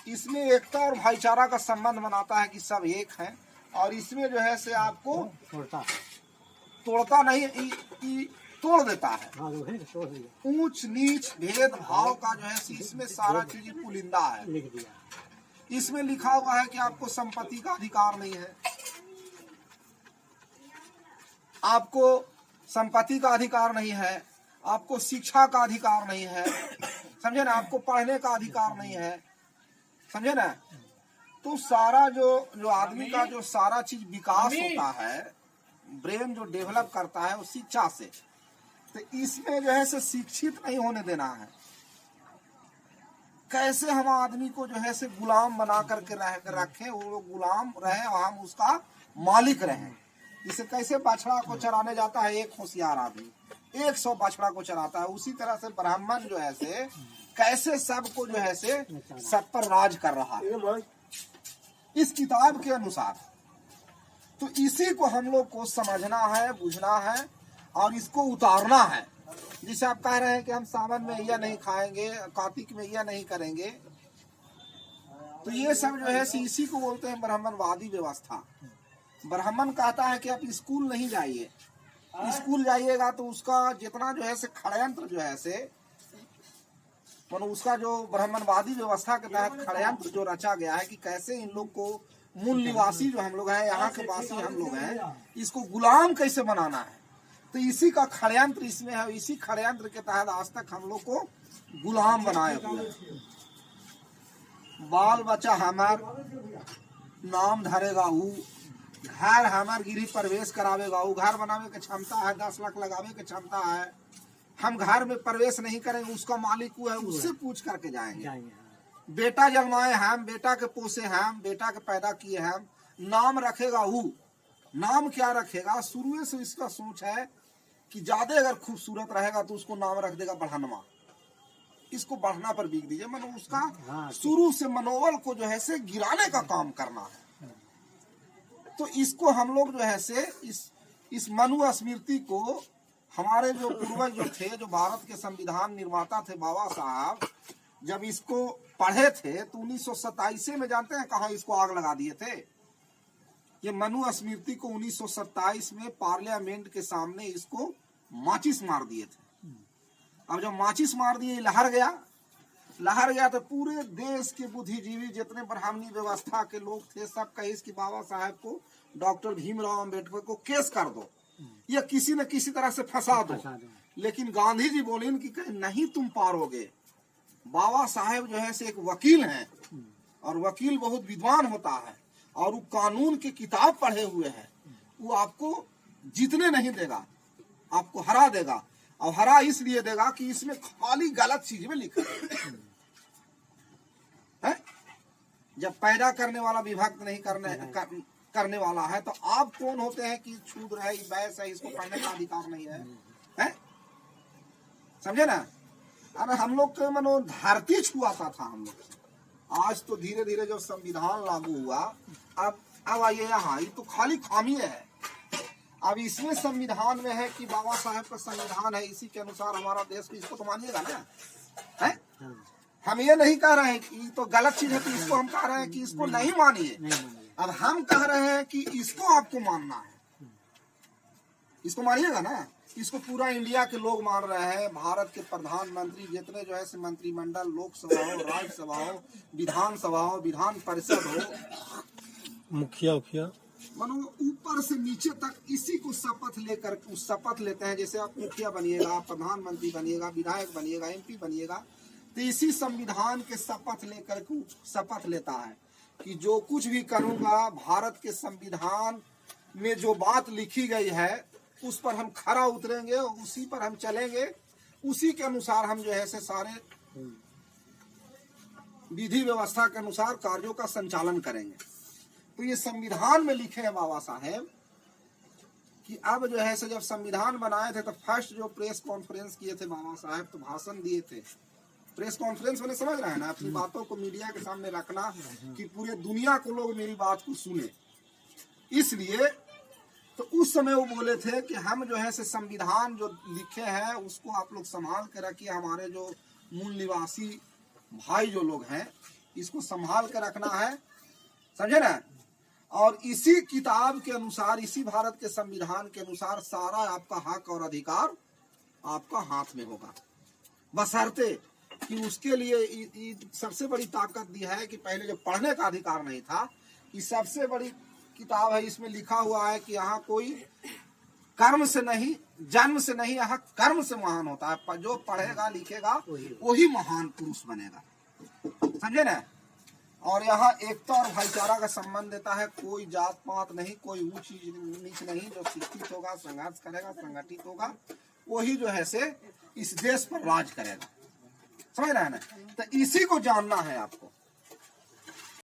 इसमें एकता और भाईचारा का संबंध बनाता है कि सब एक हैं, और इसमें जो है से आपको तोड़ता नहीं, तोड़ देता है। ऊंच नीच भेद भाव का जो है इसमें सारा चीज पुलिंदा है। इसमें लिखा हुआ है कि आपको संपत्ति का अधिकार नहीं है, आपको संपत्ति का अधिकार नहीं है, आपको शिक्षा का अधिकार नहीं है, समझे ना, आपको पढ़ने का अधिकार नहीं है, समझे ना। तो सारा जो आदमी का जो सारा चीज विकास होता है, ब्रेन जो डेवलप करता है वो शिक्षा से, तो इसमें जो है से शिक्षित नहीं होने देना है। कैसे हम आदमी को जो है से गुलाम बना करके रखें, वो लोग गुलाम रहे और हम उसका मालिक रहें। इसे कैसे बछड़ा को चराने जाता है एक होशियार आदमी, 100 बछड़ा को चराता है, उसी तरह से ब्राह्मण जो है से कैसे सबको जो है से सब पर राज कर रहा है इस किताब के अनुसार। तो इसी को हम लोग को समझना है, बुझना है और इसको उतारना है। जिसे आप कह रहे हैं कि हम सावन में यह नहीं खाएंगे, कार्तिक में यह नहीं करेंगे, तो ये सब जो है इसी को बोलते हैं ब्राह्मणवादी व्यवस्था। ब्राह्मण कहता है कि आप स्कूल नहीं जाइए, स्कूल जाइएगा तो उसका जितना जो है से षड्यंत्र जो है से उसका जो ब्राह्मणवादी व्यवस्था के तहत षड्यंत्र जो रचा गया है कि कैसे इन लोग को मूल निवासी जो हम लोग हैं, यहाँ के वासी हम लोग हैं, इसको गुलाम कैसे बनाना है, तो इसी का षड्यंत्र इसमें है। इसी षड्यंत्र के तहत आज तक हम लोग को गुलाम बनाए हुए। बाल बच्चा हमार नाम धरेगा ऊ, घर हमार गिरी प्रवेश करावेगा ऊ, घर बनावे के क्षमता है, 10 लाख लगावे के क्षमता है, हम घर में प्रवेश नहीं करेंगे, उसका मालिक वो है, उससे पूछ करके जाएंगे। बेटा जन्माए हम, बेटा के पोसे हम, बेटा के पैदा किए हम, नाम रखेगा वो। नाम क्या रखेगा, शुरू से इसका सोच है कि ज्यादा अगर खूबसूरत रहेगा तो उसको नाम रख देगा बढ़नवा, इसको बढ़ना पर बिक दीजिए। मतलब उसका शुरू से मनोबल को जो है से गिराने का काम करना है। तो इसको हम लोग जो है से इस मनु स्मृति को हमारे जो पूर्वज जो थे, जो भारत के संविधान निर्माता थे बाबा साहब, जब इसको पढ़े थे तो 1927 में जानते हैं कहाँ इसको आग लगा दिए थे। ये मनु स्मृति को 1927 में पार्लियामेंट के सामने इसको माचिस मार दिए थे। अब जब माचिस मार दिए, लहर गया तो पूरे देश के बुद्धिजीवी जितने ब्राह्मणी व्यवस्था के लोग थे सब कहे कि बाबा साहब को, डॉक्टर भीमराव अम्बेडकर को केस कर दो या किसी न किसी तरह से फंसा दो। लेकिन गांधी जी बोले कि नहीं तुम पारोगे। बाबा साहेब जो है से एक वकील हैं और वकील बहुत विद्वान होता है और वो कानून की किताब पढ़े हुए हैं, वो आपको जीतने नहीं देगा, आपको हरा देगा। और हरा इसलिए देगा कि इसमें खाली गलत चीज में लिखा है। जब पैदा करने वाला विभक्त नहीं करने वाला है तो आप कौन होते हैं कि छूद रहे, बैस है, इसको पढ़ने का अधिकार नहीं है? समझे ना। अरे हम लोग के मनो धरती छुआता था हम लोग। आज तो धीरे धीरे जो संविधान लागू हुआ, अब आइए यहाँ, ये तो खाली खामी है। अब इसमें संविधान में है कि बाबा साहब का संविधान है, इसी के अनुसार हमारा देश भी, इसको तो मानिएगा ना है? हम ये नहीं कह रहे हैं कि तो गलत चीज है तो इसको हम कह रहे हैं कि इसको नहीं मानिए। अब हम कह रहे हैं कि इसको आपको मानना है, इसको मानिएगा ना। इसको पूरा इंडिया के लोग मान रहे हैं। भारत के प्रधानमंत्री जितने जो है मंत्रिमंडल, लोकसभा हो, राज्यसभा हो, विधानसभा हो, विधान परिषद हो, मुखिया मनो ऊपर से नीचे तक इसी को शपथ लेकर शपथ लेते हैं। जैसे आप मुखिया बनिएगा, प्रधानमंत्री बनिएगा, विधायक बनिएगा, MP बनिएगा, तो इसी संविधान के शपथ लेकर शपथ लेता है कि जो कुछ भी करूंगा भारत के संविधान में जो बात लिखी गई है उस पर हम खरा उतरेंगे और उसी पर हम चलेंगे, उसी के अनुसार हम जो है से सारे विधि व्यवस्था के अनुसार कार्यों का संचालन करेंगे। तो ये संविधान में लिखे हैं बाबा साहेब कि अब जो है से जब संविधान बनाए थे तो फर्स्ट जो प्रेस कॉन्फ्रेंस किए थे बाबा साहेब, तो भाषण दिए थे। प्रेस कॉन्फ्रेंस मैंने समझ रहा है ना, अपनी बातों को मीडिया के सामने रखना कि पूरे दुनिया को लोग मेरी बात को सुने। इसलिए तो उस समय वो बोले थे कि हम जो है से संविधान जो लिखे हैं उसको आप लोग संभाल के रखिए। हमारे जो मूल निवासी भाई जो लोग हैं इसको संभाल के रखना है, समझे ना। और इसी किताब के अनुसार, इसी भारत के संविधान के अनुसार सारा आपका हक और अधिकार आपका हाथ में होगा, बशर्ते कि उसके लिए सबसे बड़ी ताकत दी है कि पहले जो पढ़ने का अधिकार नहीं था, ये सबसे बड़ी किताब है। इसमें लिखा हुआ है कि यहाँ कोई कर्म से नहीं, जन्म से नहीं, यहाँ कर्म से महान होता है। जो पढ़ेगा लिखेगा वही महान पुरुष बनेगा, समझे ना। और यहाँ एकता और भाईचारा का संबंध देता है। कोई जात पात नहीं, कोई ऊंच नीच नहीं। जो शिक्षित होगा, संघर्ष करेगा, संगठित होगा, वही जो है से इस देश पर राज करेगा, समझ रहे हैं ना। तो इसी को जानना है आपको।